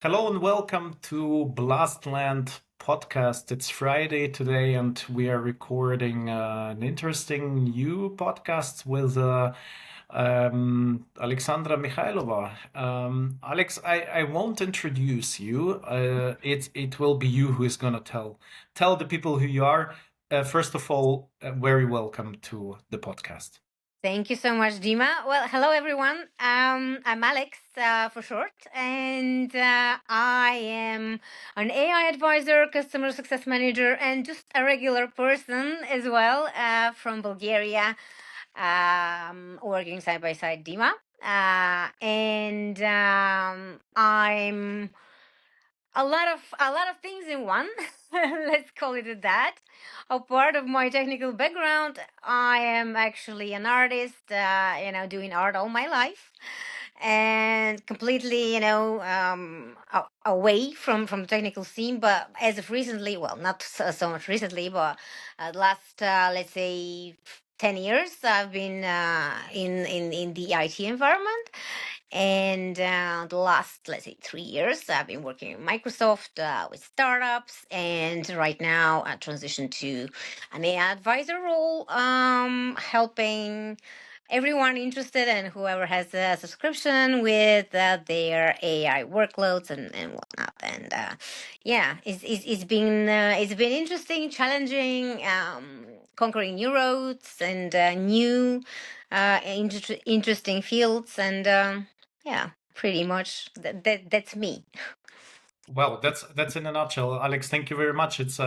Hello and welcome to Blastland podcast. It's Friday today, and we are recording an interesting new podcast with Aleksandra Mihaylova. Alex, I won't introduce you. It will be you who is gonna tell the people who you are. First of all, very welcome to the podcast. Thank you so much, Dima. Well, hello everyone. I'm Alex for short, and I am an AI advisor, customer success manager, and just a regular person as well from Bulgaria, working side by side Dima. And I'm a lot of things in one. Let's call it that. A part of my technical background, I am actually an artist, doing art all my life, and completely, away from the technical scene. But as of recently, well, not so much recently, but the last, let's say, 10 years, I've been in the IT environment. And the last, let's say, 3 years, I've been working in Microsoft with startups, and right now I transitioned to an AI advisor role, helping everyone interested and whoever has a subscription with their AI workloads and whatnot. And yeah, it's been interesting, challenging, conquering new roads and new interesting fields, and yeah, pretty much that's me. Well, that's in a nutshell, Alex. Thank you very much. It's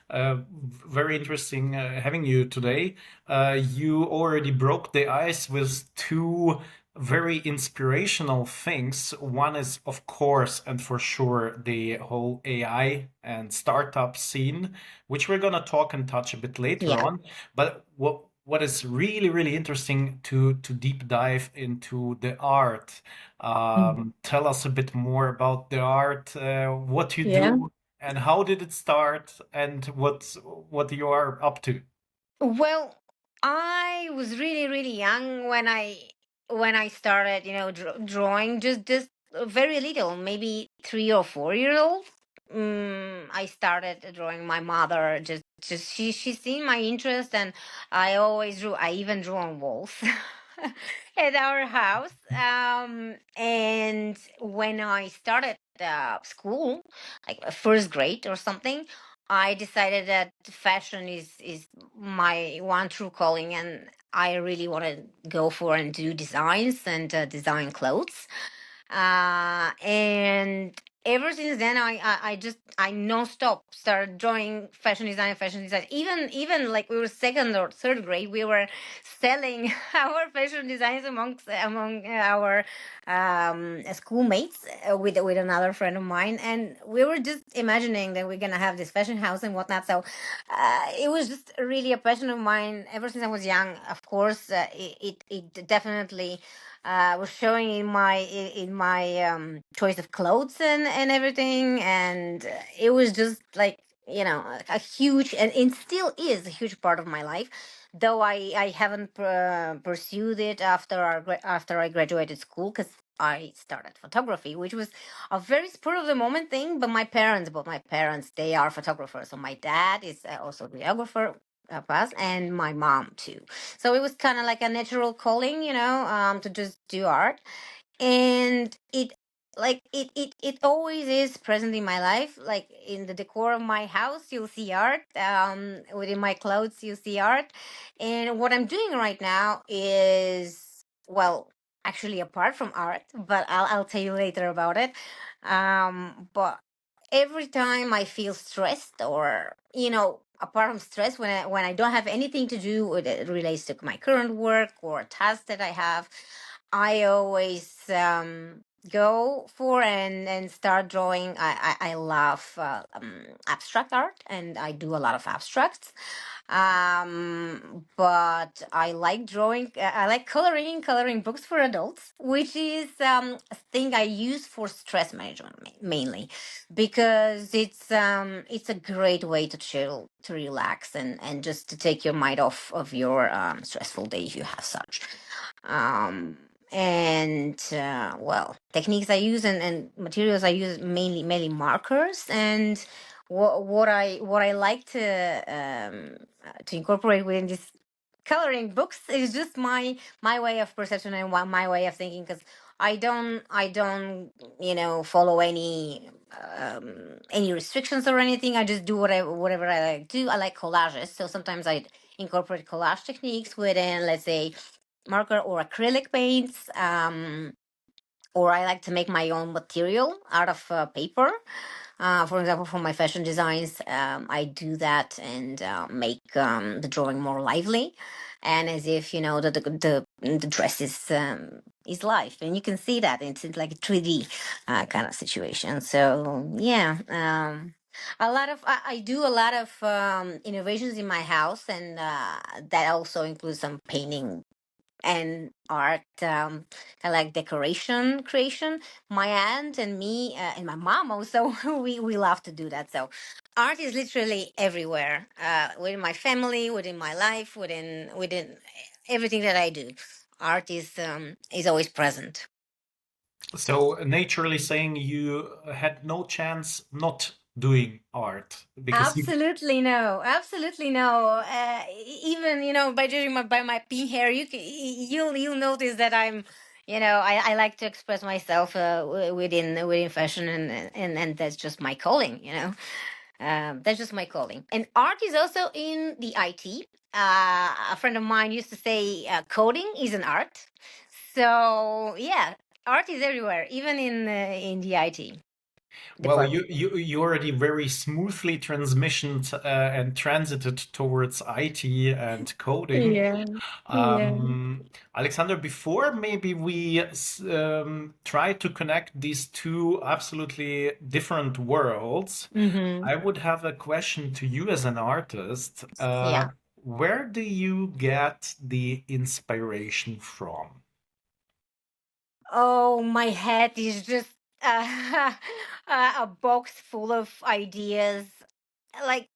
very interesting having you today. You already broke the ice with two very inspirational things. One is, of course, and for sure, the whole AI and startup scene, which we're gonna talk and touch a bit later Yeah. on. But what is really interesting to deep dive into the art. Tell us a bit more about the art, what you Yeah. do, and how did it start, and what you are up to. Well, I was really young when I started, drawing, just very little, maybe 3 or 4 years old. I started drawing my mother. Just she seen my interest, and I always drew. I even drew on walls at our house. And when I started school, like first grade or something, I decided that fashion is my one true calling, and I really want to go for and do designs and design clothes. And ever since then, I non-stop started drawing fashion design. Even like we were second or third grade, we were selling our fashion designs among our schoolmates, with another friend of mine, and we were just imagining that we're gonna have this fashion house and whatnot. So it was just really a passion of mine ever since I was young. Of course, it definitely was showing in my choice of clothes and everything, and it was just like, a huge, and it still is a huge part of my life, though I haven't pursued it after I graduated school, because I started photography, which was a very spur of the moment thing. But my parents, they are photographers. So my dad is also a videographer of us, and my mom too. So it was kind of like a natural calling, to just do art. And it always is present in my life. Like in the decor of my house, you'll see art. Within my clothes, you'll see art. And what I'm doing right now is, well, actually apart from art, but I'll tell you later about it. But every time I feel stressed, or apart from stress, when I don't have anything to do with it relates to my current work or task that I have, I always go for and start drawing. I love abstract art, and I do a lot of abstracts. But I like drawing. I like coloring books for adults, which is a thing I use for stress management mainly, because it's a great way to chill, to relax, and just to take your mind off of your stressful day if you have such. Um, And well, techniques I use and materials I use, mainly markers. And what I like to incorporate within this coloring books is just my way of perception and my way of thinking, because I don't follow any restrictions or anything. I just do whatever I like to do. I like collages, so sometimes I incorporate collage techniques within, let's say, marker or acrylic paints. Or I like to make my own material out of paper. For example, for my fashion designs, I do that and make the drawing more lively, and as if the dress is live, and you can see that it's like a 3D kind of situation. So yeah, a lot of I do a lot of innovations in my house, and that also includes some painting and art, kind of like decoration creation. My aunt and me, and my mom also, we love to do that. So art is literally everywhere, within my family, within my life, within everything that I do. Art is always present. So, naturally saying, you had no chance not doing art because you. Absolutely no, absolutely no. Even by judging by my pink hair, you'll notice that I like to express myself within fashion, and that's just my calling. That's just my calling. And art is also in the IT. A friend of mine used to say, coding is an art. So yeah, art is everywhere, even in the IT Well, department. you already very smoothly transmissioned and transited towards IT and coding. Yeah, yeah. Alexander, before maybe we try to connect these two absolutely different worlds, Mm-hmm. I would have a question to you as an artist. Yeah. Where do you get the inspiration from? Oh, my head is just uh, a box full of ideas. Like,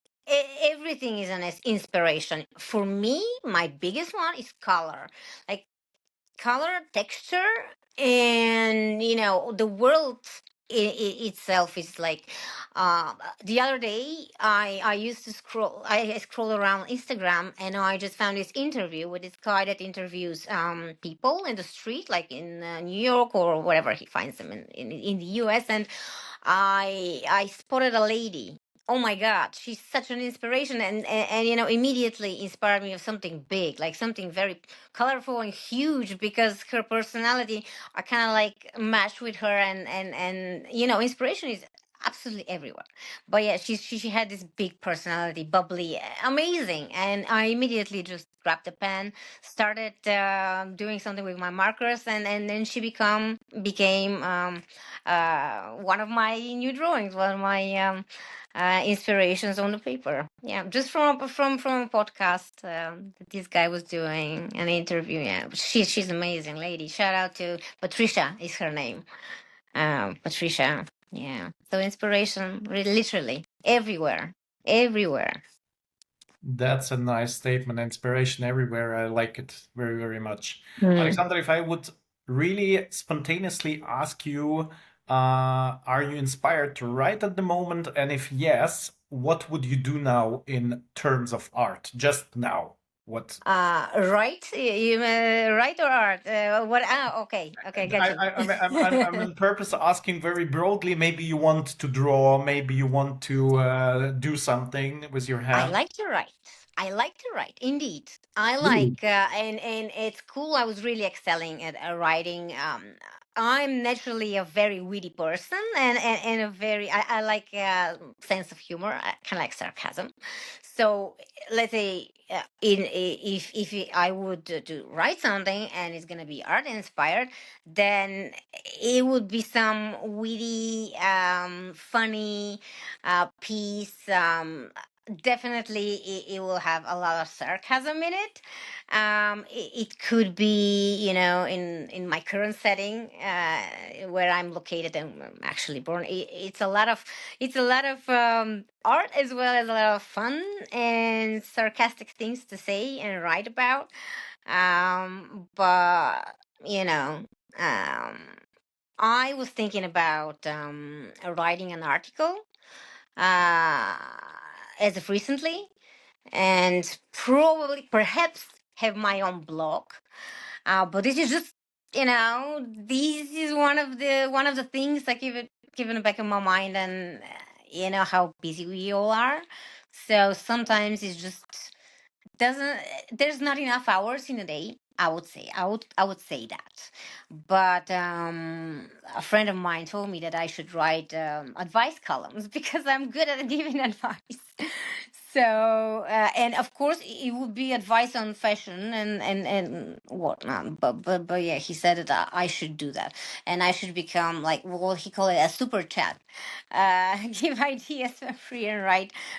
everything is an inspiration. For me, my biggest one is color. Like, color, texture, and the world itself is like, uh, the other day I used to scroll around Instagram, and I just found this interview with this guy that interviews people in the street, like in New York or wherever he finds them in the US. And I spotted a lady. Oh my God, she's such an inspiration, and immediately inspired me of something big, like something very colorful and huge, because her personality I kind of like match with her, and inspiration is absolutely everywhere. But yeah, she had this big personality, bubbly, amazing, and I immediately just grabbed a pen, started doing something with my markers, and then she became one of my new drawings, one of my inspirations on the paper. Yeah, just from a podcast that this guy was doing an interview. Yeah, but she's an amazing lady. Shout out to Patricia, is her name. Patricia. Yeah. So inspiration, literally everywhere, everywhere. That's a nice statement. Inspiration everywhere. I like it very, very much. Mm. Alexander, if I would really spontaneously ask you, are you inspired to write at the moment? And if yes, what would you do now in terms of art? Just now. What? Right? Right or art? What? Ah, okay, okay, got you. I'm on purpose asking very broadly. Maybe you want to draw, maybe you want to do something with your I hand. like to write. I like to write. Indeed, I Ooh. like, and it's cool. I was really excelling at writing. I'm naturally a very witty person, and a very I like sense of humor. I kind of like sarcasm. So let's say, if I would to write something and it's gonna be art inspired, then it would be some witty, funny piece. Definitely it will have a lot of sarcasm in it. It could be, in my current setting, where I'm located and I'm actually born. It's a lot of art, as well as a lot of fun and sarcastic things to say and write about. But you know, um, I was thinking about writing an article uh, as of recently, and probably perhaps have my own blog. But this is just, this is one of the things I keep in the back of my mind, and how busy we all are. So sometimes it's just doesn't there's not enough hours in a day. I would say that. But a friend of mine told me that I should write advice columns because I'm good at giving advice. So and of course it would be advice on fashion and whatnot. But yeah, he said that I should do that, and I should become like, what he called it, a super chat, give ideas for free, and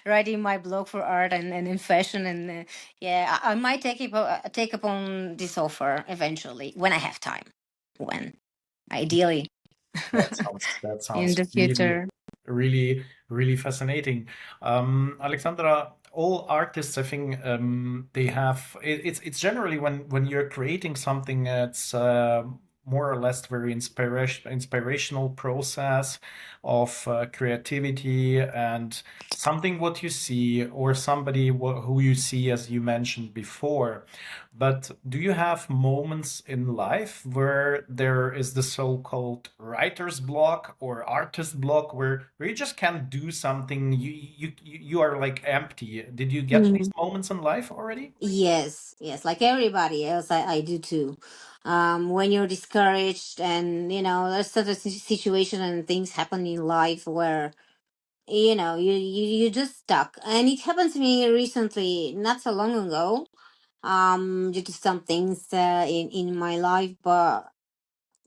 write in my blog for art and in fashion. And yeah, I might take upon this offer eventually when I have time. When, ideally, That in sounds the really, future. really, really fascinating. Alexandra, all artists, I think, they have it's generally when you're creating something, it's more or less very inspirational process of creativity and something what you see or somebody who you see, as you mentioned before. But do you have moments in life where there is the so-called writer's block or artist block where you just can't do something, you are like empty? Did you get these Mm. moments in life already? Yes, yes, like everybody else, I do too. When you're discouraged, and there's such a situation and things happen in life where you just stuck. And it happened to me recently, not so long ago, due to some things in my life. But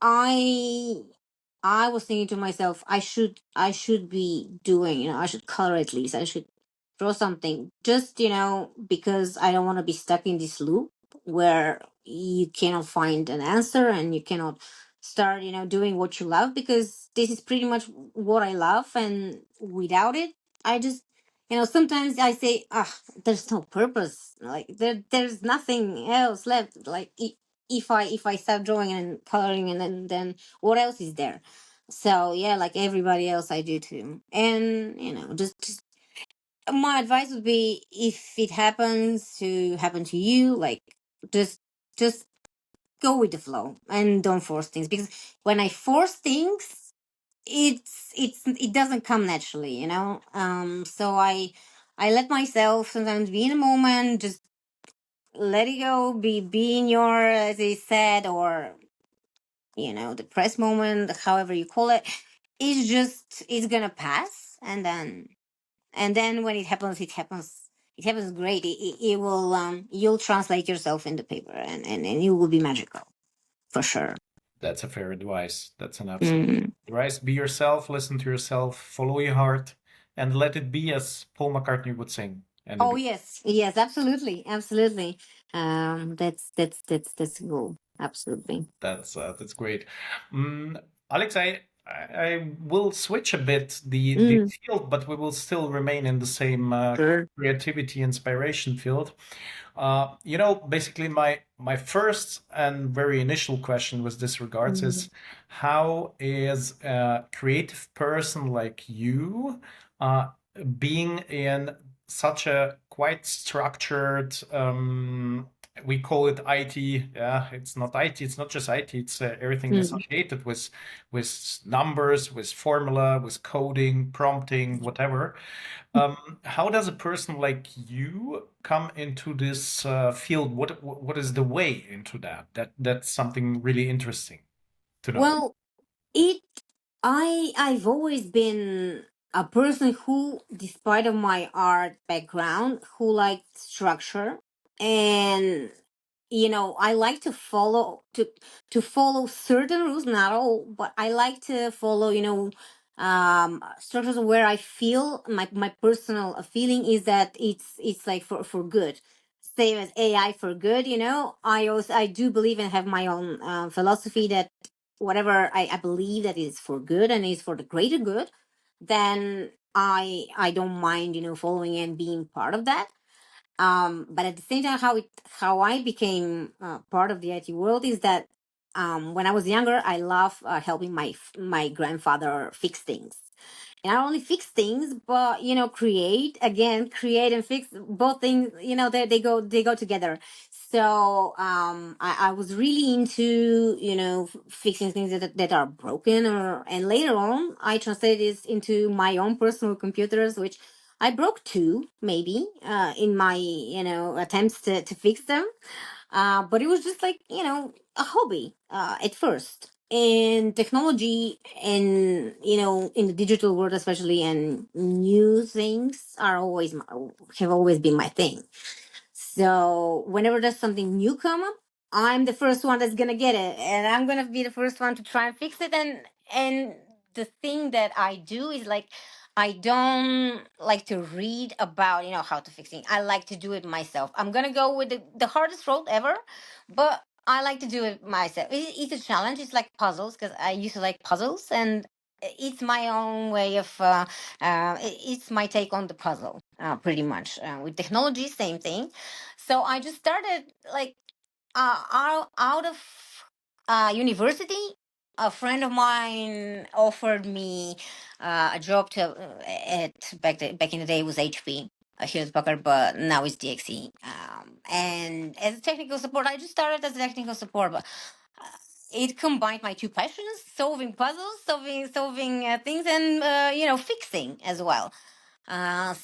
I I was thinking to myself, I should be doing, I should color at least. I should draw something, just because I don't want to be stuck in this loop where you cannot find an answer and you cannot start, doing what you love, because this is pretty much what I love, and without it, I just, sometimes I say, ah, there's no purpose. Like there's nothing else left. Like if I start drawing and coloring, and then what else is there? So yeah, like everybody else, I do too. And just my advice would be, if it happens to happen to you, like, just just go with the flow and don't force things, because when I force things, it doesn't come naturally, so I let myself sometimes be in a moment, just let it go, be in your, as they said, or depressed moment, however you call it. It's gonna pass, and then when it happens great. It will, you'll translate yourself in the paper, and it will be magical, for sure. That's a fair advice. That's an absolute Mm. advice. Be yourself, listen to yourself, follow your heart, and let it be, as Paul McCartney would sing. And it Oh be. yes, yes, absolutely, absolutely. That's the goal, absolutely. That's great. Mm, Alex, I will switch a bit the Mm. field, but we will still remain in the same Sure. creativity inspiration field. Basically, my first and very initial question with this regards Mm. is, how is a creative person like you uh, being in such a quite structured, we call it IT. Yeah, it's not IT. It's not just IT. It's everything Mm. associated with numbers, with formula, with coding, prompting, whatever. How does a person like you come into this field? What is the way into that? That's something really interesting to know. Well, It I've always been a person who, despite of my art background, who liked structure. And I like to follow certain rules, not all, but I like to follow, structures where I feel my personal feeling is that it's like for good. Same as AI for good, I do believe and have my own philosophy that whatever I believe that is for good and is for the greater good, then I don't mind, following and being part of that. But at the same time, how I became part of the IT world is that when I was younger, I love helping my grandfather fix things. And not only fix things, but create and fix, both things. They go together. So I was really into fixing things that are broken, and later on I translated this into my own personal computers, which I broke two maybe in my attempts to fix them. But it was just like a hobby at first. And technology, and in the digital world especially, and new things have always been my thing. So whenever there's something new come up, I'm the first one that's gonna get it, and I'm gonna be the first one to try and fix it. And the thing that I do is like, I don't like to read about how to fix things. I like to do it myself. I'm gonna go with the hardest road ever, but I like to do it myself. It's a challenge. It's like puzzles, because I used to like puzzles, and it's my own way of it's my take on the puzzle, pretty much. With technology, same thing. So I just started like out of university. A friend of mine offered me a job at back in the day, it was HP, Hewlett Packard, but now it's DXE. And as a technical support, I just started as a technical support, but uh, it combined my two passions: solving puzzles, solving things, and fixing as well.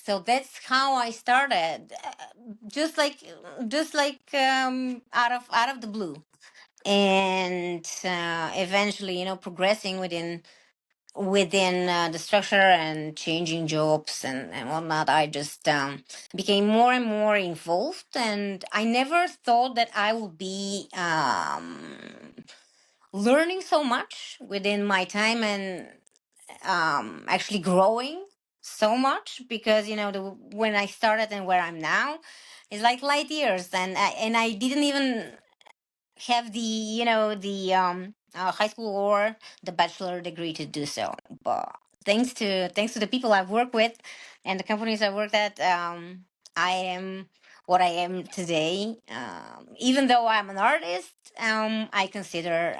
So that's how I started, just like out of the blue, and eventually, progressing within the structure and changing jobs and whatnot. I just became more and more involved, and I never thought that I would be learning so much within my time, and actually growing so much, because when I started and where I'm now is like light years. And I didn't even have the high school or the bachelor degree to do so. But thanks to the people I've worked with and the companies I've worked at, I am what I am today. Even though I'm an artist, I consider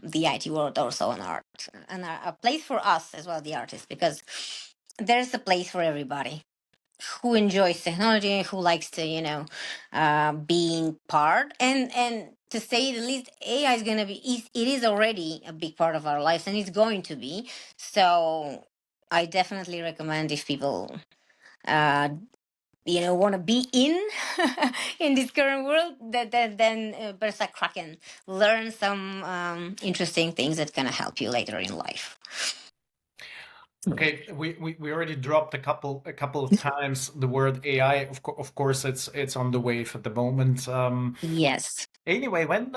the IT world also an art, and a place for us as well, the artists, because there's a place for everybody who enjoys technology, who likes to, being part. And to say the least, AI is gonna be, it is already a big part of our lives, and it's going to be. So I definitely recommend, if people uh want to be in in this current world, that then better crack and learn some interesting things that gonna help you later in life. Okay, we already dropped a couple of times the word AI. Of course, it's on the wave at the moment. Yes. Anyway, when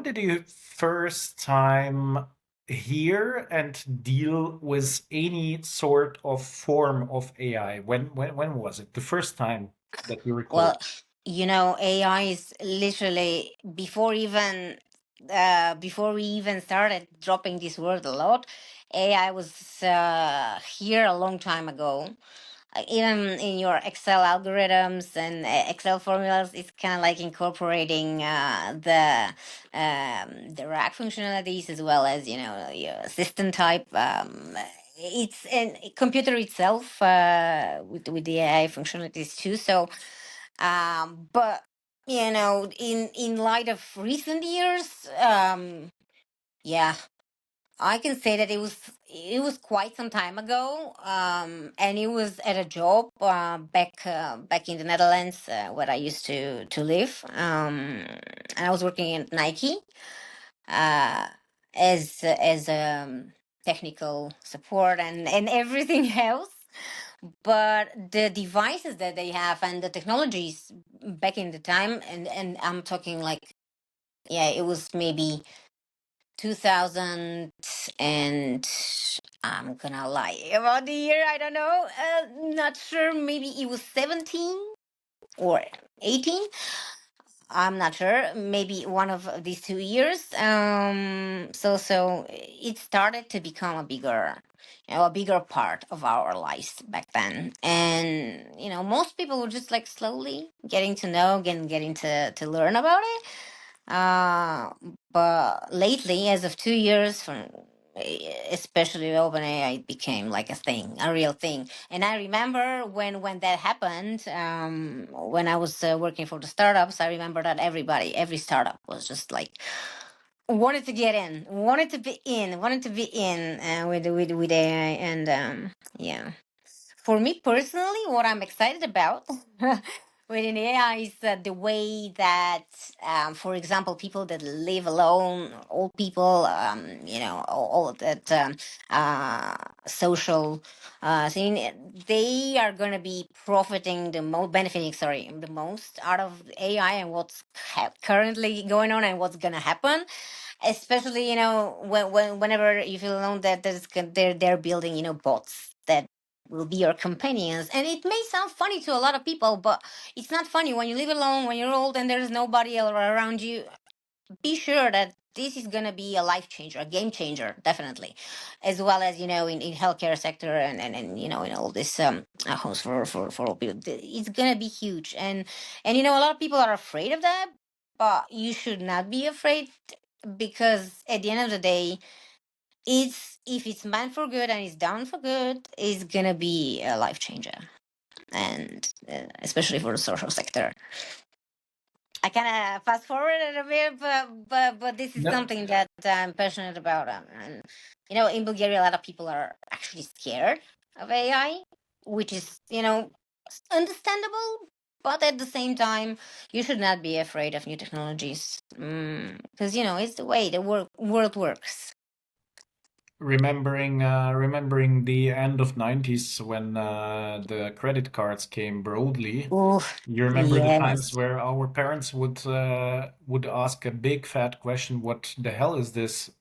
did you first time hear and deal with any sort of form of AI? When was it? The first time that you recall? Well, AI is literally before we even started dropping this word a lot. AI was here a long time ago. Even in your Excel algorithms and Excel formulas, it's kind of like incorporating the rack functionalities, as well as your system type. It's and computer itself with the AI functionalities too. So, but in light of recent years, yeah, I can say that it was quite some time ago, and it was at a job back in the Netherlands, where I used to live, and I was working at Nike uh, as technical support and everything else. But the devices that they have and the technologies back in the time, and I'm talking like, yeah, it was maybe 2000, and I'm gonna lie about the year. I don't know. Not sure. Maybe it was 17 or 18. I'm not sure. Maybe one of these 2 years. So it started to become a bigger part of our lives back then. And most people were just like slowly getting to know and getting to learn about it. Uh, but lately, as of 2 years from, especially OpenAI, it became like a thing, a real thing. And I remember when that happened, when I was working for the startups, I remember that every startup was just like wanted to get in, wanted to be in with AI, and yeah. For me personally, what I'm excited about within AI is the way that, for example, people that live alone, old people, all that social thing, they are going to be profiting the most, benefiting, sorry, the most out of AI and what's currently going on and what's going to happen. Especially, whenever you feel alone, that they're building, bots that will be your companions. And it may sound funny to a lot of people, but it's not funny when you live alone, when you're old and there's nobody around you. Be sure that this is going to be a life changer, a game changer, definitely, as well as, in healthcare sector, and in all this homes for all people. It's going to be huge. And a lot of people are afraid of that, but you should not be afraid, because at the end of the day, it's if it's meant for good and it's done for good, it's gonna be a life changer, and especially for the social sector. I kind of fast forward a bit, but this is No, something that I'm passionate about, and in Bulgaria, a lot of people are actually scared of AI, which is understandable. But at the same time, you should not be afraid of new technologies, because it's the way the world works. remembering the end of 90s when the credit cards came broadly. Oh, You remember the times yes. where our parents would ask a big fat question, "What the hell is this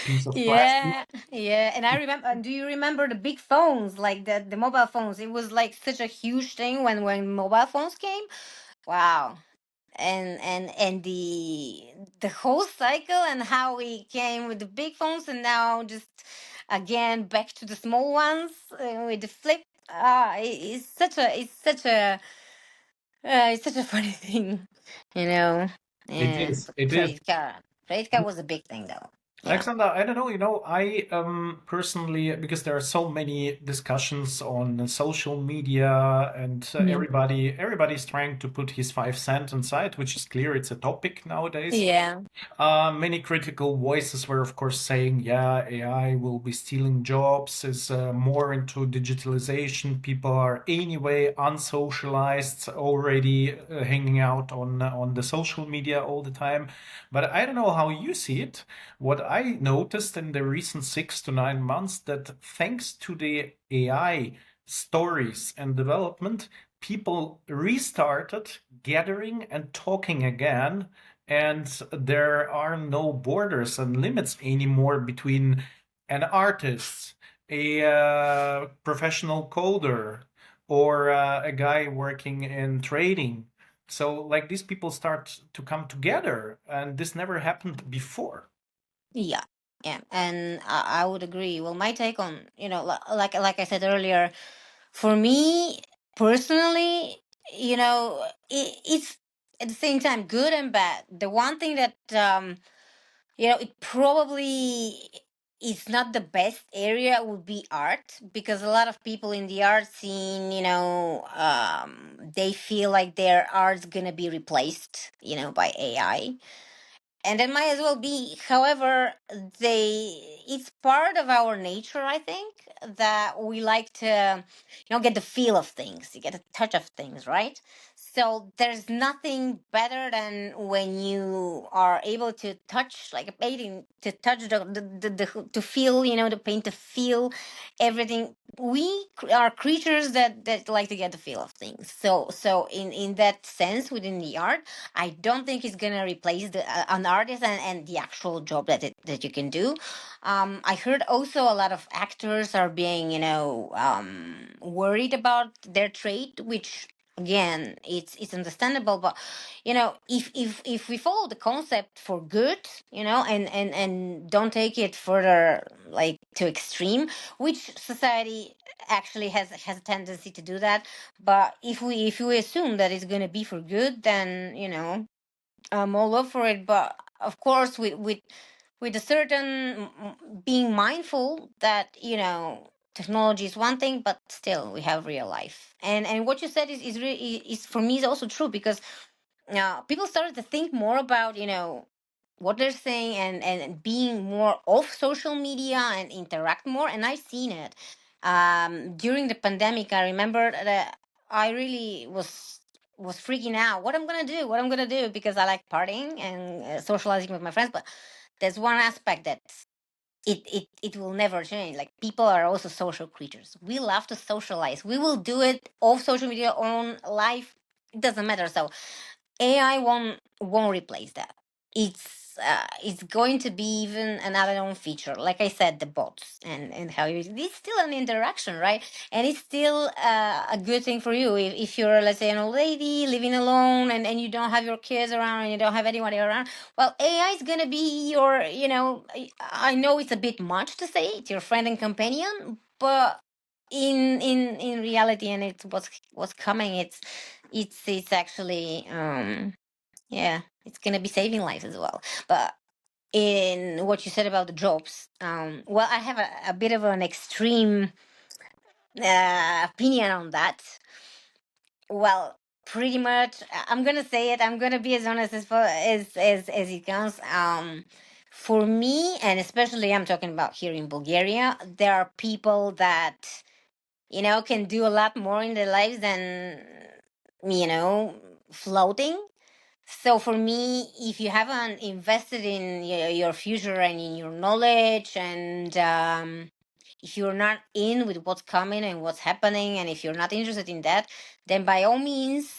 piece of plastic?" Yeah, yeah. And I remember, do you remember the big phones, like the mobile phones? It was like such a huge thing when mobile phones came. Wow. And the whole cycle, and how we came with the big phones, and now just again back to the small ones, with the flip. It's such a funny thing, you know. It Yeah, is. It is. credit card was a big thing though. Yeah. Alexander, I don't know, I personally, because there are so many discussions on social media, and Mhm. everybody's trying to put his 5 cents inside, which is clear it's a topic nowadays. Yeah. Many critical voices were, of course, saying, yeah, AI will be stealing jobs, is more into digitalization. People are anyway unsocialized, already hanging out on the social media all the time. But I don't know how you see it. What I noticed in the recent 6 to 9 months, that thanks to the AI stories and development, people restarted gathering and talking again, and there are no borders and limits anymore between an artist, a professional coder, or a guy working in trading. So, like, these people start to come together, and this never happened before. Yeah, yeah, and I would agree. Well, my take on, like I said earlier, for me personally, it's at the same time good and bad. The one thing that it probably is not the best area would be art, because a lot of people in the art scene, they feel like their art's gonna be replaced, by AI, and it might as well be. However, it's part of our nature, I think, that we like to get the feel of things, you get a touch of things, right? So there's nothing better than when you are able to touch, like a painting, to touch to feel, the paint, to feel everything. We are creatures that like to get the feel of things. So in that sense, within the art, I don't think it's gonna replace an artist and the actual job that you can do. I heard also a lot of actors are being, worried about their trade, which again, it's understandable. But if we follow the concept for good, and don't take it further, like to extreme, which society actually has a tendency to do that. But if we assume that it's going to be for good, then I'm all up for it, but of course, with a certain being mindful that technology is one thing, but still we have real life. And what you said is for me is also true, because people started to think more about what they're saying, and being more off social media and interact more. And I've seen it during the pandemic. I remember that I really was freaking out what I'm gonna do, because I like partying and socializing with my friends. But there's one aspect that it will never change. Like, people are also social creatures. We love to socialize. We will do it off social media, on live. It doesn't matter. So AI won't replace that. It's going to be even another own feature. Like I said, the bots and how it's still an interaction, right? And it's still a good thing for you if you're, let's say, an old lady living alone, and you don't have your kids around, and you don't have anybody around. Well, AI is gonna be your, I know it's a bit much to say it's your friend and companion, but in reality, and it's what's coming, it's actually yeah, it's gonna be saving lives as well. But in what you said about the jobs, well, I have a bit of an extreme opinion on that. Well, pretty much, I'm gonna say it. I'm gonna be as honest as it comes. For me, and especially I'm talking about here in Bulgaria, there are people that can do a lot more in their lives than you know floating. So for me, if you haven't invested in your future and in your knowledge, and if you're not in with what's coming and what's happening, and if you're not interested in that, then by all means,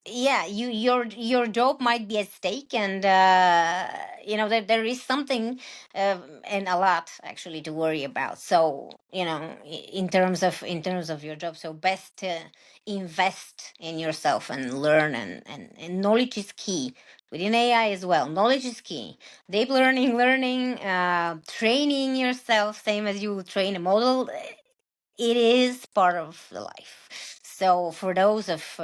yeah, your job might be at stake. And there is something, and a lot actually to worry about. So in terms of your job, so best to invest in yourself and learn, and knowledge is key within AI as well. Knowledge is key. Deep learning, training yourself, same as you train a model. It is part of the life. So for those of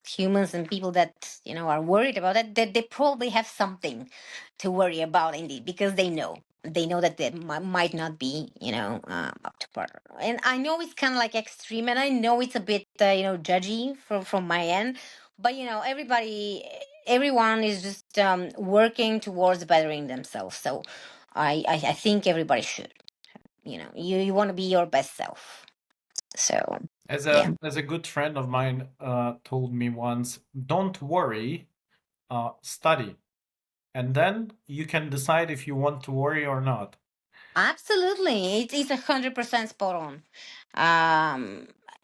humans and people that are worried about it, that they probably have something to worry about, indeed, because they know that they might not be up to par. And I know it's kind of like extreme, and I know it's a bit judgy from my end, but everyone is just working towards bettering themselves. So I think everybody should. You want to be your best self. So As yeah. a good friend of mine told me once, don't worry, study, and then you can decide if you want to worry or not. Absolutely, it's 100% spot on.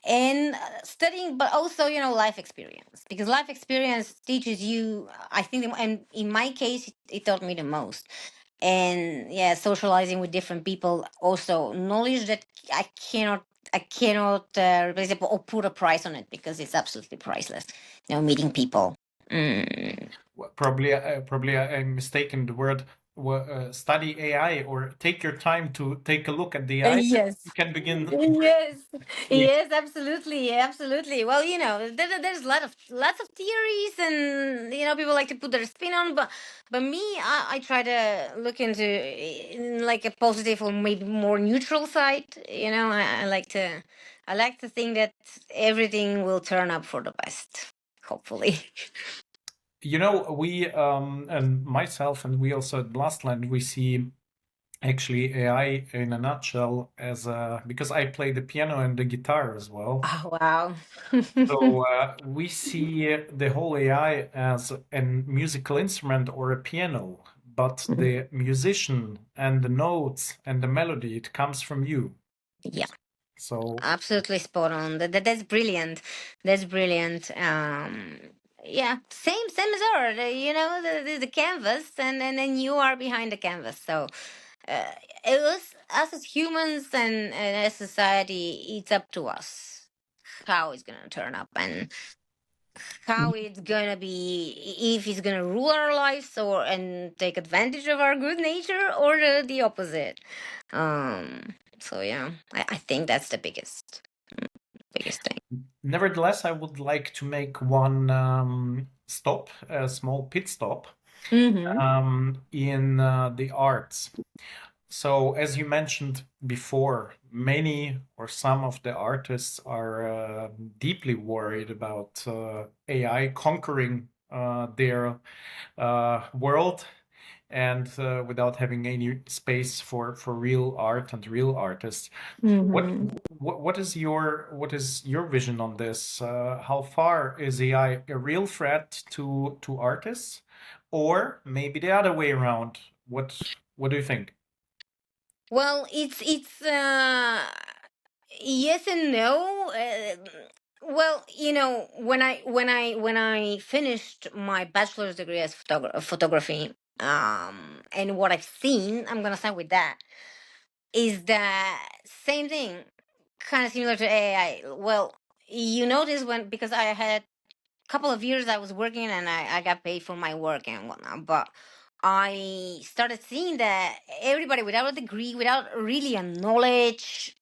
And studying, but also life experience, because life experience teaches you. I think, and in my case, it taught me the most. And yeah, socializing with different people, also knowledge that I cannot replace it or put a price on it, because it's absolutely priceless. Meeting people. Mm. Probably I'm mistaken the word. Study AI or take your time to take a look at the AI. Yes. You can begin. Yes, the ex- yes, absolutely, absolutely. Well, there's lots of theories, and people like to put their spin on, but me, I try to look into in like a positive or maybe more neutral side. I like to think that everything will turn up for the best, hopefully. We and myself and we also at Blastland we see actually AI in a nutshell as because I play the piano and the guitar as well. Oh, wow. So we see the whole AI as a musical instrument or a piano, but the musician and the notes and the melody, it comes from you. Yeah. So Absolutely spot on. That's brilliant. That's brilliant. Yeah, same as her. The canvas, and then you are behind the canvas. So uh, it was us as humans and as society. It's up to us how it's gonna turn up, and how it's gonna be, if it's gonna rule our lives and take advantage of our good nature, or the opposite. So yeah, I think that's the biggest. biggest thing. Nevertheless, I would like to make one stop, a small pit stop, Mm-hmm. in the arts. So, as you mentioned before, many or some of the artists are deeply worried about AI conquering their world, and without having any space for real art and real artists. What Mm-hmm. what is your vision on this? How far is AI a real threat to artists, or maybe the other way around? What do you think? Well, it's yes and no. Well, when I finished my bachelor's degree as photography, and what I've seen, I'm gonna start with that, is that same thing, kind of similar to AI. Well, you notice when, because I had couple of years I was working and I got paid for my work and whatnot. But I started seeing that everybody without a degree, without really a knowledge,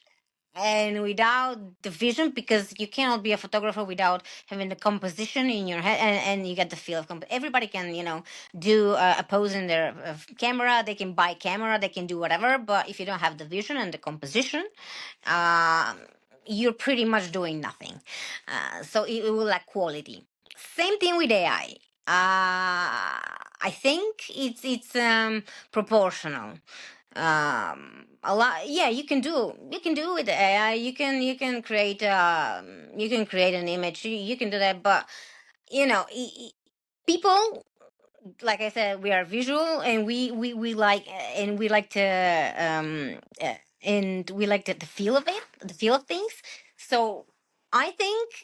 and without the vision, because you cannot be a photographer without having the composition in your head, and you get the feel of everybody can do a pose in their camera, they can buy camera, they can do whatever, but if you don't have the vision and the composition, um, you're pretty much doing nothing. So it will lack quality. Same thing with AI. I think it's proportional. A lot, yeah, you can do with AI. You can create an image. You can do that, but people, like I said, we are visual, and we like, and we like to and we like the feel of it, the feel of things. So I think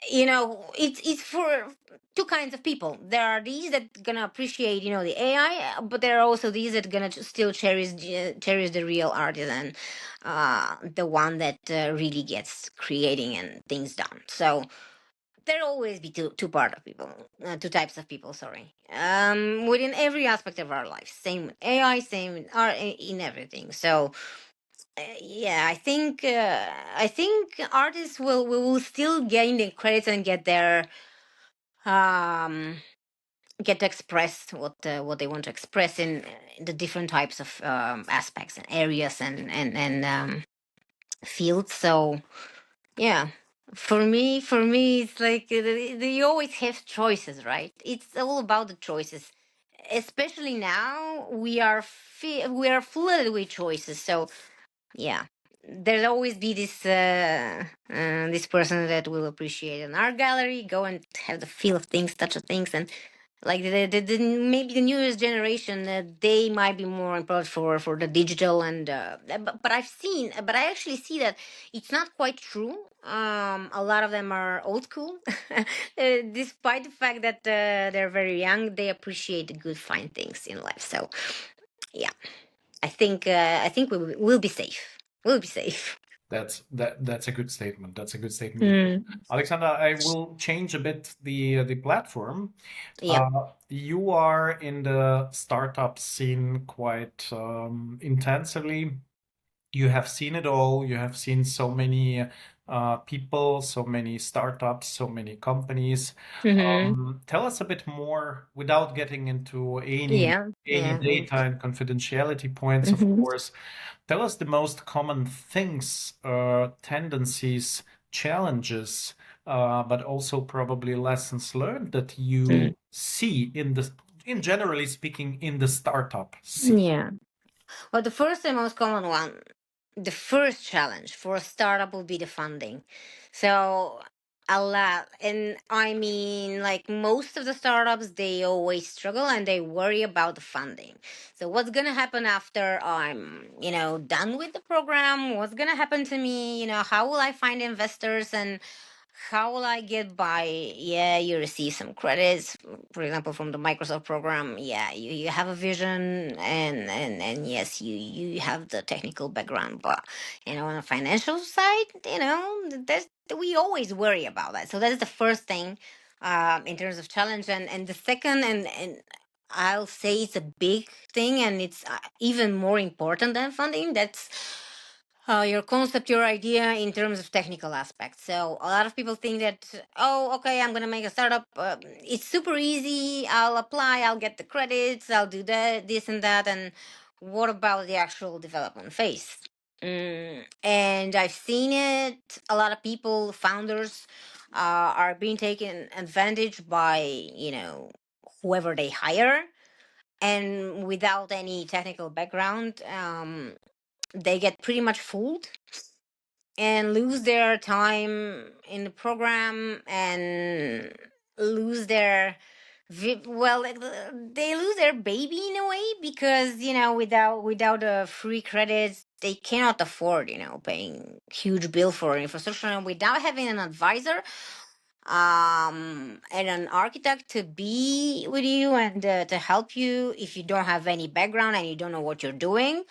it's for two kinds of people. There are these that gonna appreciate the AI, but there are also these that gonna still cherish the real artisan, the one that really gets creating and things done. So there'll always be two part of people, two types of people. Sorry, within every aspect of our life. Same with AI, same with art, in everything. So yeah, I think artists will still gain the credits and um get to express what they want to express in the different types of aspects and areas and fields. So yeah, for me, it's like you always have choices, right? It's all about the choices. Especially now, we are flooded with choices. So yeah, there'll always be this person that will appreciate an art gallery, go and have the feel of things, touch of things, and like maybe the newest generation, they might be more important for the digital, and but I actually see that it's not quite true. A lot of them are old school. Despite the fact that they're very young, they appreciate the good fine things in life. So yeah, I think we'll be safe. We'll be safe. That's a good statement. That's a good statement. Mm. Alexandra, I will change a bit the platform. Yeah. You are in the startup scene quite intensively. You have seen it all. You have seen so many people, so many startups, so many companies. Mm-hmm. Tell us a bit more without getting into any Yeah. any Yeah. data and confidentiality points, of Mm-hmm. course. Tell us the most common things, tendencies, challenges, but also probably lessons learned that you see in generally speaking, in the startup scene. Yeah. Well, the first and most common one, the first challenge for a startup will be the funding. So a lot, and I mean, like most of the startups, they always struggle and they worry about the funding. So what's gonna happen after I'm done with the program? What's gonna happen to me? How will I find investors, and how will I get by? Yeah, you receive some credits, for example, from the Microsoft program. Yeah, you have a vision, and yes, you have the technical background, but on the financial side, there's we always worry about that. So that is the first thing, in terms of challenge, and the second, and I'll say it's a big thing, and it's even more important than funding. That's your concept, your idea in terms of technical aspects. So a lot of people think that, oh, okay, I'm gonna make a startup. It's super easy. I'll apply. I'll get the credits. I'll do that, this and that. And what about the actual development phase? And I've seen it. A lot of people, founders, are being taken advantage by, whoever they hire, and without any technical background. They get pretty much fooled and lose their time in the program and lose their like, they lose their baby in a way, because without free credits they cannot afford paying huge bill for infrastructure, and without having an advisor and an architect to be with you and to help you if you don't have any background and you don't know what you're doing,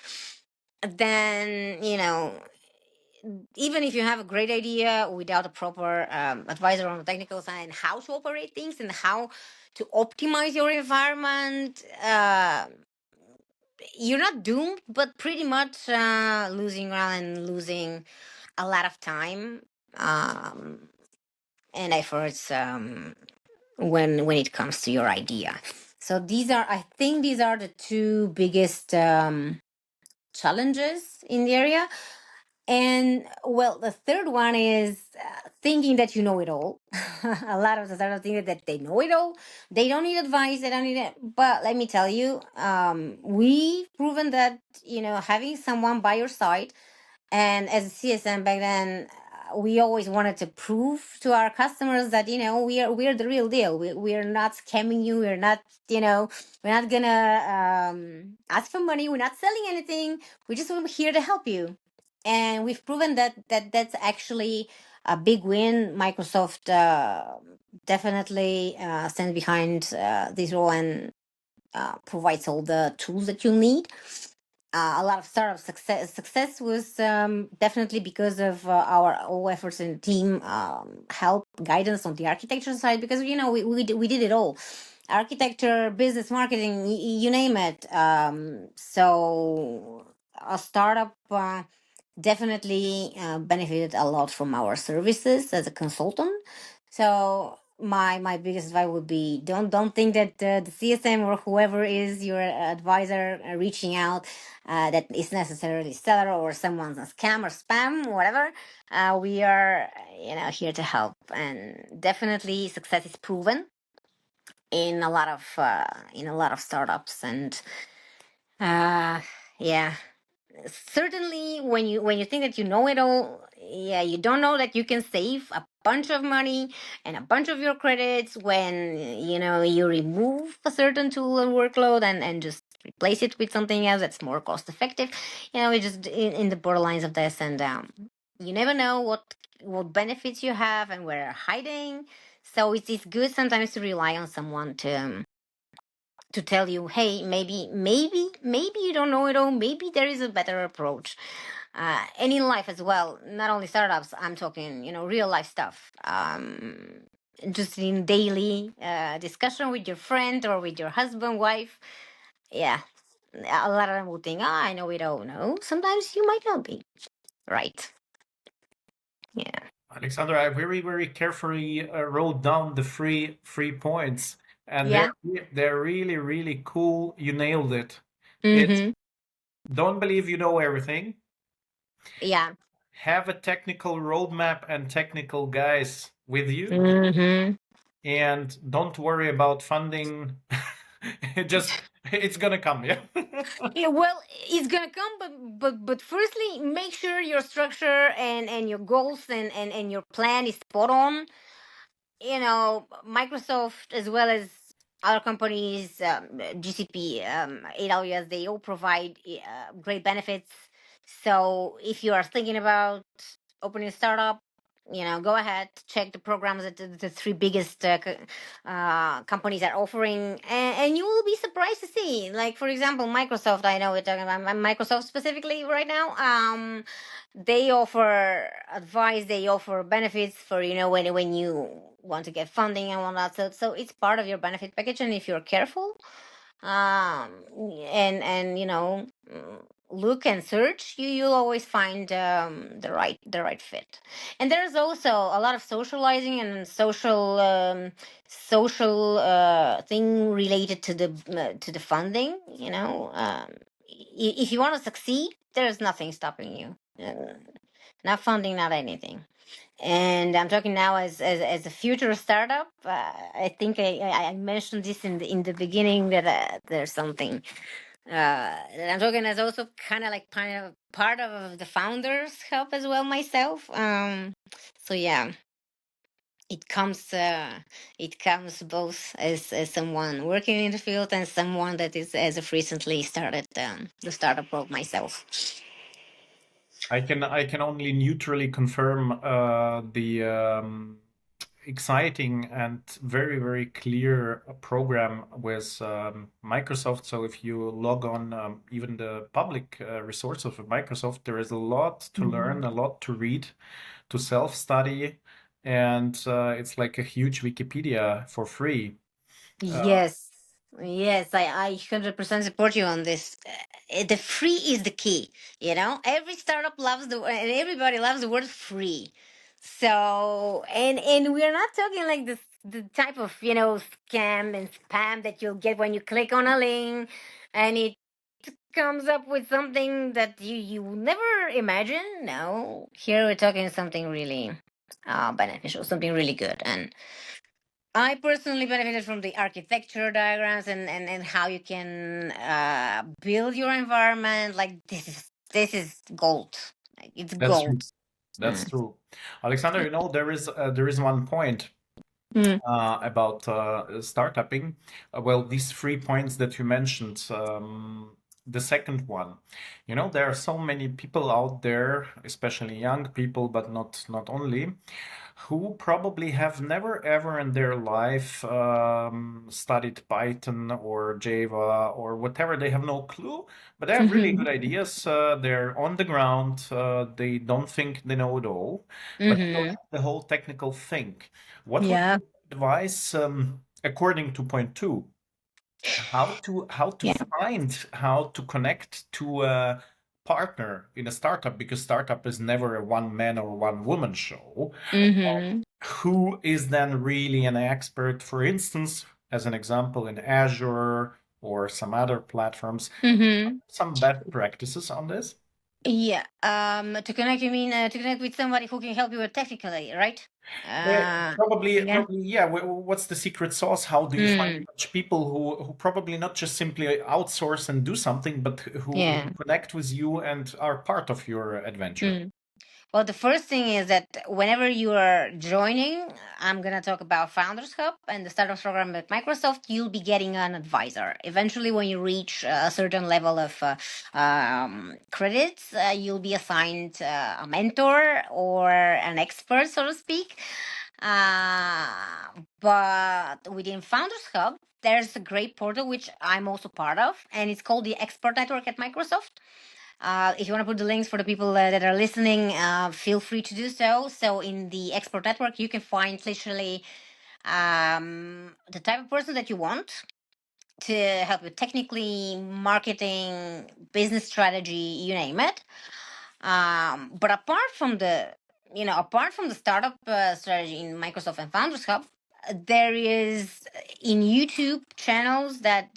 then even if you have a great idea, without a proper advisor on the technical side and how to operate things and how to optimize your environment, you're not doomed, but pretty much losing ground and losing a lot of time um, and efforts when it comes to your idea. So I think these are the two biggest challenges in the area. And well, the third one is thinking that you know it all. A lot of the startups think that they know it all. They don't need advice. They don't need it. But let me tell you, we've proven that having someone by your side, and as a CSM back then, we always wanted to prove to our customers that we're the real deal. We're not scamming you. We're not gonna ask for money. We're not selling anything. We're just here to help you, and we've proven that's actually a big win. Microsoft definitely stands behind this role and provides all the tools that you need. A lot of startup success was definitely because of our all efforts and team help guidance on the architecture side, because we did it all: architecture, business, marketing, you name it. So a startup definitely benefited a lot from our services as a consultant. So my biggest advice would be, don't think that the CSM or whoever is your advisor reaching out that is necessarily seller or someone's a scam or spam, whatever. We are here to help, and definitely success is proven in a lot of startups. And yeah, certainly when you think that you know it all, yeah, you don't know that you can save a bunch of money and a bunch of your credits when you remove a certain tool and workload and just replace it with something else that's more cost effective. We're just in the borderlines of this, and you never know what benefits you have and where they're hiding. So it's good sometimes to rely on someone to tell you, hey, maybe you don't know it all. Maybe there is a better approach. And in life as well, not only startups. I'm talking, real life stuff. Just in daily discussion with your friend or with your husband, wife. Yeah, a lot of them will think, I know it all. No, sometimes you might not be right. Yeah. Alexandra, I very, very carefully wrote down the three points, and Yeah. they're really, really cool. You nailed it. It's Mm-hmm. don't believe you know everything. Yeah. Have a technical roadmap and technical guys with you, Mm-hmm. and don't worry about funding. It's gonna come, yeah. Yeah, well, it's gonna come, but firstly, make sure your structure and your goals and your plan is spot on. Microsoft as well as other companies, GCP, AWS, they all provide great benefits. So if you are thinking about opening a startup, go ahead, check the programs that the three biggest companies are offering, and you will be surprised to see. Like, for example, Microsoft. I know we're talking about Microsoft specifically right now. They offer advice, they offer benefits for when you want to get funding and whatnot. So it's part of your benefit package, and if you're careful, and look and search, you'll always find the right fit. And there's also a lot of socializing and social thing related to the funding. If you want to succeed, there's nothing stopping you. Not funding, not anything. And I'm talking now as a future startup. I think I mentioned this in the beginning that there's something that I'm talking as also kind of like part of the founders help as well myself. So yeah, it comes both as someone working in the field and someone that is as of recently started the startup world myself. I can only neutrally confirm the exciting and very, very clear program with Microsoft. So if you log on even the public resources of Microsoft, there is a lot to learn, a lot to read, to self-study, and it's like a huge Wikipedia for free. Yes, yes, I 100% support you on this. The free is the key, Every startup loves and everybody loves the word free. So, and we're not talking like the type of, scam and spam that you'll get when you click on a link and it comes up with something that you never imagine. No, here we're talking something really beneficial, something really good. And I personally benefited from the architecture diagrams and how you can build your environment. Like this is gold. Like it's That's gold. true. That's Mm. true. Alexander, there is one point Mm. about startupping. Well, these 3 points that you mentioned, the second one, there are so many people out there, especially young people, but not only, who probably have never ever in their life studied Python or Java or whatever. They have no clue, but they have really good Mhm. ideas. They're on the ground. They don't think they know it all, but they don't Mhm. have the whole technical thing. What would Yeah. you advise, according to point two, how to Yeah. find how to connect to a partner in a startup, because startup is never a one man or one woman show. Mhm. Who is then really an expert, for instance, as an example, in Azure or some other platforms? Mhm. Some best practices on this? Yeah. To connect, you mean to connect with somebody who can help you with technically, right? Probably, Yeah. probably, yeah. What's the secret sauce? How do you find Mm. such people who probably not just simply outsource and do something, but who Yeah. connect with you and are part of your adventure? Mm. Well, the first thing is that whenever you are joining, I'm going to talk about Founders Hub and the startup program at Microsoft, you'll be getting an advisor. Eventually, when you reach a certain level of credits, you'll be assigned a mentor or an expert, so to speak. But within Founders Hub, there's a great portal which I'm also part of, and it's called the Expert Network at Microsoft. If you want to put the links for the people that are listening, feel free to do so. So in the export network, you can find literally the type of person that you want to help you technically, marketing, business strategy, you name it. But apart from the startup strategy in Microsoft and Founders Hub, there is in YouTube channels that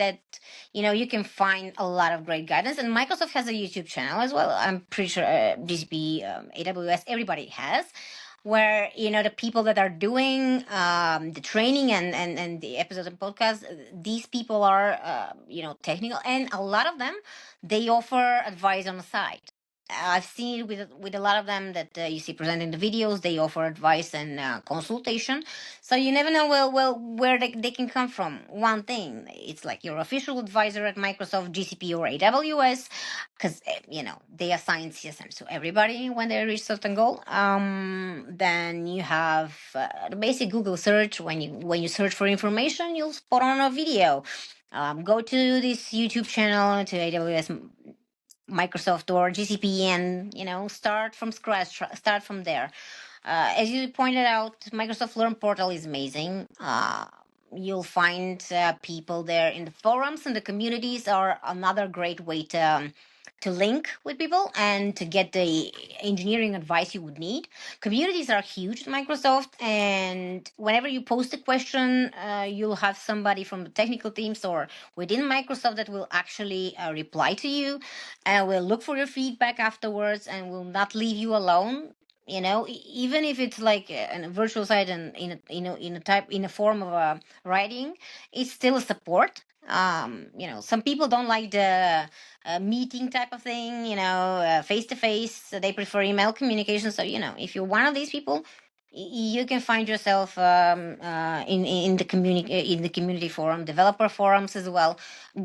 you can find a lot of great guidance, and Microsoft has a YouTube channel as well. I'm pretty sure GCP, AWS, everybody has, where the people that are doing the training and the episodes and podcasts, these people are technical, and a lot of them they offer advice on the side. I've seen it with a lot of them that you see presenting the videos. They offer advice and consultation, so you never know where they can come from. One thing, it's like your official advisor at Microsoft, GCP, or AWS, because they assign CSMs to everybody when they reach certain goal. Then you have the basic Google search. When you search for information, you'll spot on a video. Go to this YouTube channel, to AWS, Microsoft, or GCP, and start from scratch. Start from there. As you pointed out, Microsoft Learn Portal is amazing. You'll find people there in the forums, and the communities are another great way to to link with people and to get the engineering advice you would need. Communities are huge at Microsoft, and whenever you post a question, you'll have somebody from the technical teams or within Microsoft that will actually reply to you and will look for your feedback afterwards and will not leave you alone. Even if it's like a virtual site and in a form of a writing, it's still a support. Some people don't like the meeting type of thing, face to face. They prefer email communication. So, if you're one of these people, you can find yourself in the community forum, developer forums as well.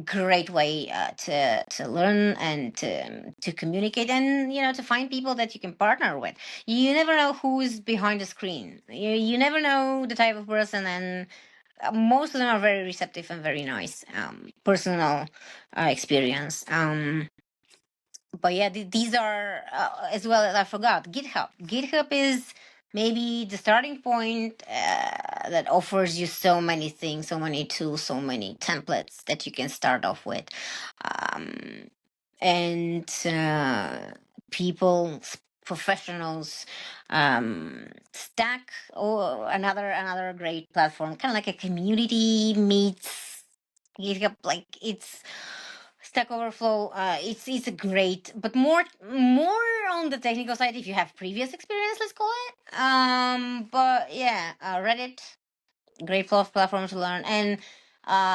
Great way to learn and to communicate, and to find people that you can partner with. You never know who's behind the screen. You never know the type of person, and most of them are very receptive and very nice. Personal experience. But yeah, these are as well as I forgot GitHub. GitHub is maybe the starting point that offers you so many things, so many tools, so many templates that you can start off with. Um, and people, professionals, Stack, or another great platform, kind of like a community meets GitHub. Like it's Stack Overflow. It's a great, but more on the technical side if you have previous experience, let's call it. But yeah, Reddit, great platform to learn. And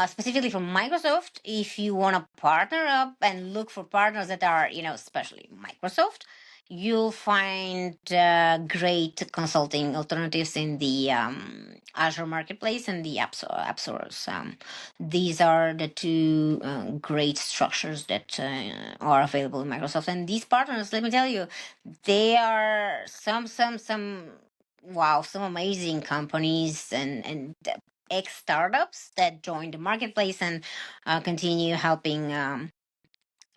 specifically from Microsoft, if you want to partner up and look for partners that are, especially Microsoft, you'll find great consulting alternatives in the Azure Marketplace and the app stores. These are the two great structures that are available in Microsoft. And these partners, let me tell you, they are some wow, some amazing companies and ex startups that join the marketplace and continue helping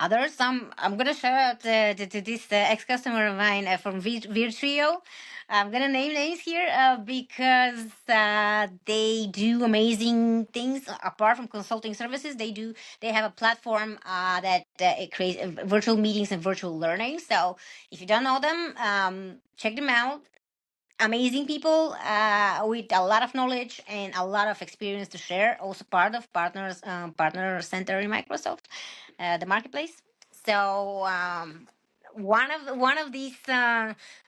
others. I'm gonna shout out to this ex customer of mine from Virtrio. I'm gonna name names here because they do amazing things apart from consulting services. They have a platform that it creates virtual meetings and virtual learning. So if you don't know them, check them out. Amazing people with a lot of knowledge and a lot of experience to share. Also part of partner center in Microsoft, the marketplace. So one of these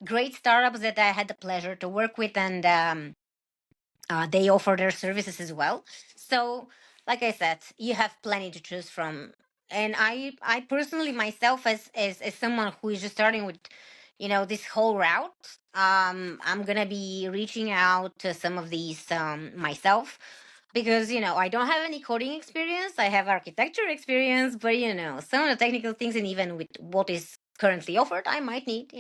great startups that I had the pleasure to work with, and they offer their services as well. So, like I said, you have plenty to choose from. And I personally myself, as someone who is just starting with, this whole route, I'm gonna be reaching out to some of these myself because I don't have any coding experience. I have architecture experience, but some of the technical things, and even with what is currently offered, I might need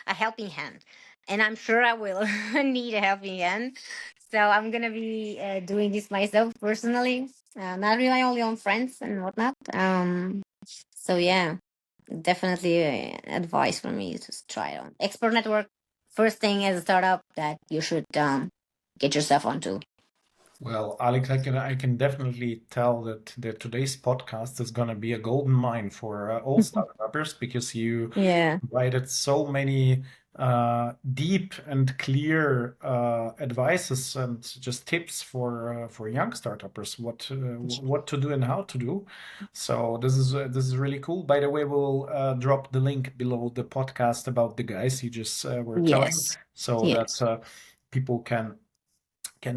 a helping hand, and I'm sure I will need a helping hand. So I'm gonna be doing this myself personally, not rely only on friends and whatnot. So yeah, definitely advice from me is just try it on. Expert network, first thing as a startup that you should get yourself onto. Well, Alex, I can definitely tell that today's podcast is gonna be a golden mine for all startups because you Yeah. provided so many deep and clear advices and just tips for young startups what to do and how to do. So this is really cool. By the way, we'll drop the link below the podcast about the guys you just were telling, Yes. so that Yes. people can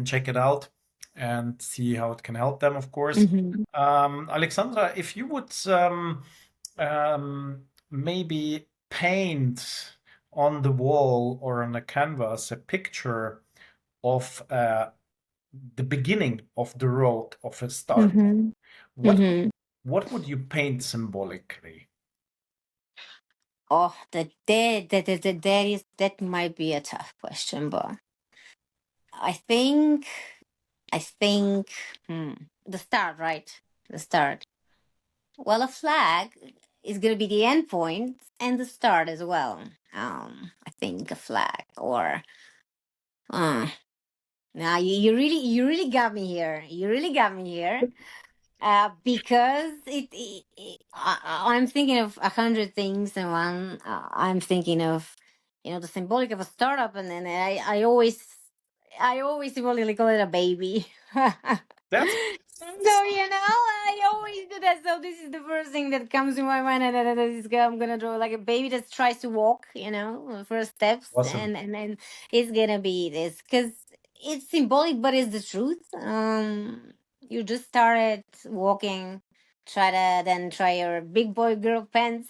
check it out and see how it can help them, of course. Hmm. Aleksandra, if you would maybe paint on the wall or on a canvas a picture of the beginning of the road of a start, Hmm. what would Hmm. what would you paint symbolically? Oh, that might be a tough question, but I think I think the start, right? The start. Well, a flag is going to be the end point and the start as well. I think a flag or uh now you really got me here. You really got me here. Because I'm thinking of 100 things, and one I'm thinking of, the symbolic of a startup, and then I always symbolically call it a baby. That's So I always do that. So this is the first thing that comes to my mind, and then I'm gonna draw like a baby that tries to walk, the first steps, awesome. and then it's gonna be this because it's symbolic, but it's the truth. You just started walking, try your big boy girl pants.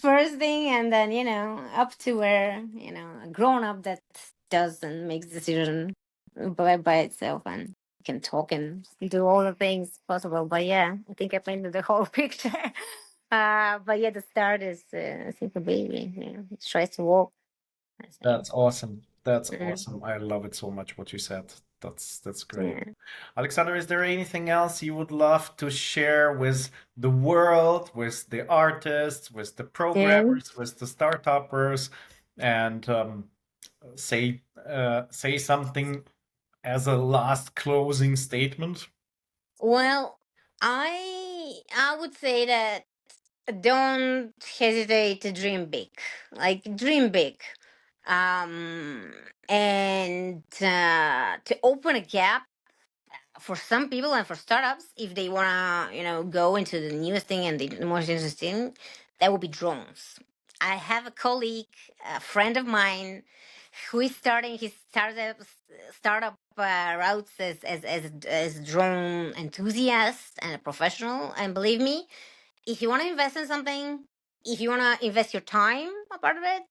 First thing, and then up to where a grown up that does and makes decision by itself and can talk and do all the things possible. But yeah, I think I painted the whole picture. But yeah, the start is I think a baby. It tries to walk. I say. That's awesome. That's Mm, awesome. I love it so much what you said. That's great. yeah. Alexander, is there anything else you would love to share with the world, with the artists, with the Yeah. programmers, with the startuppers, and say something as a last closing statement? Well, I would say that don't hesitate to dream big. Like dream big. Um and to open a gap for some people and for startups, if they wanna, go into the newest thing and the most interesting, that would be drones. I have a colleague, a friend of mine, who is starting his startup routes as drone enthusiast and a professional. And believe me, if you want to invest in something, if you want to invest your time a part of it,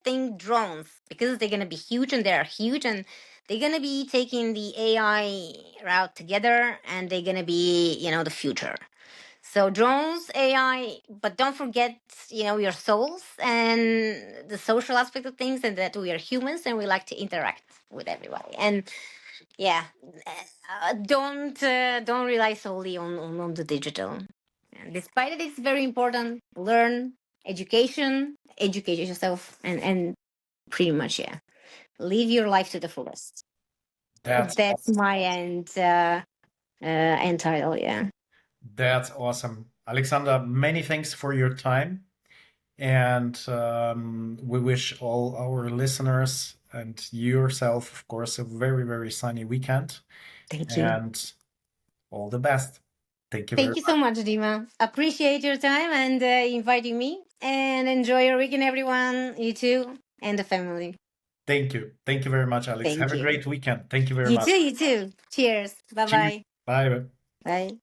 think drones because they're going to be huge and they're huge and they're going to be taking the AI route together and they're going to be, the future. So drones, AI, but don't forget, your souls and the social aspect of things and that we are humans and we like to interact with everybody. And yeah, don't rely solely on the digital. And despite it, it's very important. Learn educate yourself, and pretty much live your life to the fullest. That's That's awesome. my end title. Yeah. That's awesome. Alexander, many thanks for your time. And we wish all our listeners and yourself, of course, a very, very sunny weekend Thank you. and all the best. Thank you very Thank you so much. much, Dima. Appreciate your time and inviting me. And enjoy your weekend, everyone. You too, and the family. Thank you. Thank you very much, Alex. Thank Have a you. great weekend. Thank you very You too. much. You too. Cheers. Cheers. Bye-bye. Bye. Bye.